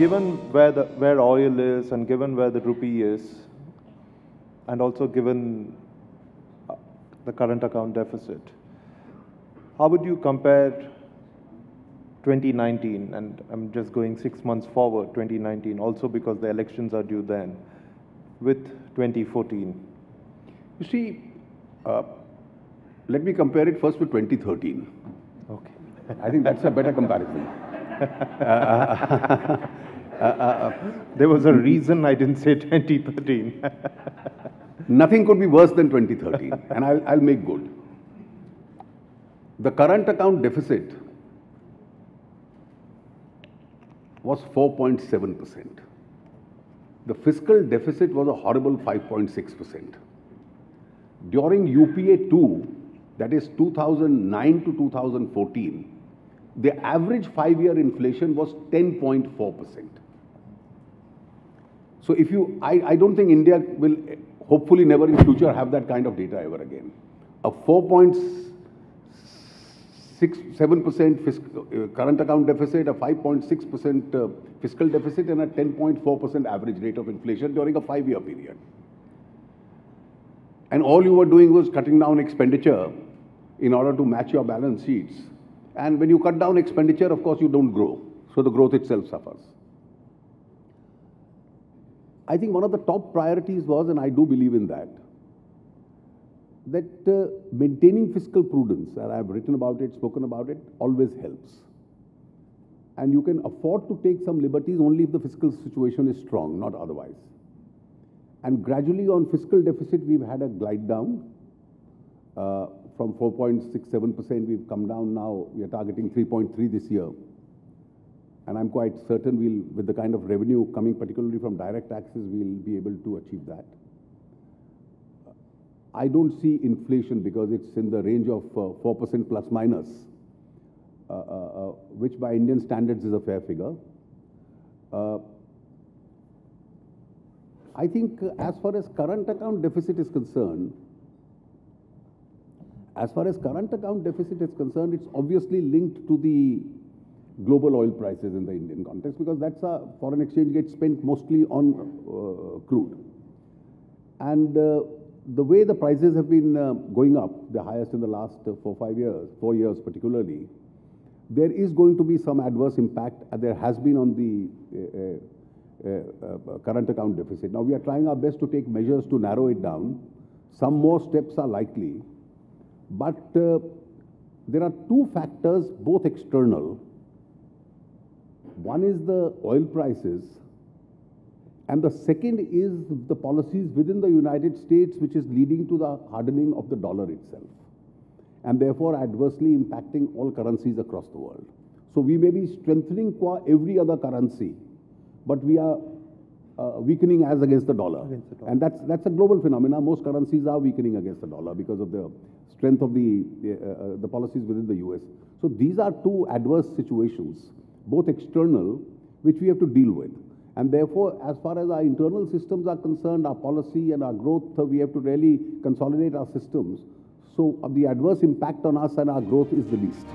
given where oil is and given where the rupee is, and also given the current account deficit, how would you compare 2019, and I'm just going 6 months forward, 2019, also because the elections are due then, with 2014? You see, let me compare it first with 2013. Okay. I think that's a better comparison. There was a reason I didn't say 2013. Nothing could be worse than 2013, and I'll make good. The current account deficit was 4.7%. The fiscal deficit was a horrible 5.6%. During UPA 2, that is 2009 to 2014, the average 5-year inflation was 10.4%. So if you, I don't think India will hopefully never in future have that kind of data ever again. A 4.67% current account deficit, a 5.6% fiscal deficit, and a 10.4% average rate of inflation during a 5-year period. And all you were doing was cutting down expenditure in order to match your balance sheets. And when you cut down expenditure, of course, you don't grow. So the growth itself suffers. I think one of the top priorities was, and I do believe in that maintaining fiscal prudence, and I've written about it, spoken about it, always helps. And you can afford to take some liberties only if the fiscal situation is strong, not otherwise. And gradually on fiscal deficit, we've had a glide down. From 4.67%, we've come down now. We are targeting 3.3 this year. And I'm quite certain we'll, with the kind of revenue coming particularly from direct taxes, we'll be able to achieve that. I don't see inflation because it's in the range of 4% plus minus, which by Indian standards is a fair figure. I think as far as current account deficit is concerned, it's obviously linked to the global oil prices in the Indian context, because that's a foreign exchange gets spent mostly on crude. And the way the prices have been going up, the highest in the last 4 years particularly, there is going to be some adverse impact, there has been on the current account deficit. Now we are trying our best to take measures to narrow it down. Some more steps are likely, but there are two factors, both external. One is the oil prices, and the second is the policies within the United States, which is leading to the hardening of the dollar itself, and therefore adversely impacting all currencies across the world. So we may be strengthening every other currency, but we are weakening as against the dollar. And that's a global phenomenon. Most currencies are weakening against the dollar because of the strength of the policies within the US. So these are two adverse situations, both external, which we have to deal with. And therefore, as far as our internal systems are concerned, our policy and our growth, we have to really consolidate our systems. So the adverse impact on us and our growth is the least.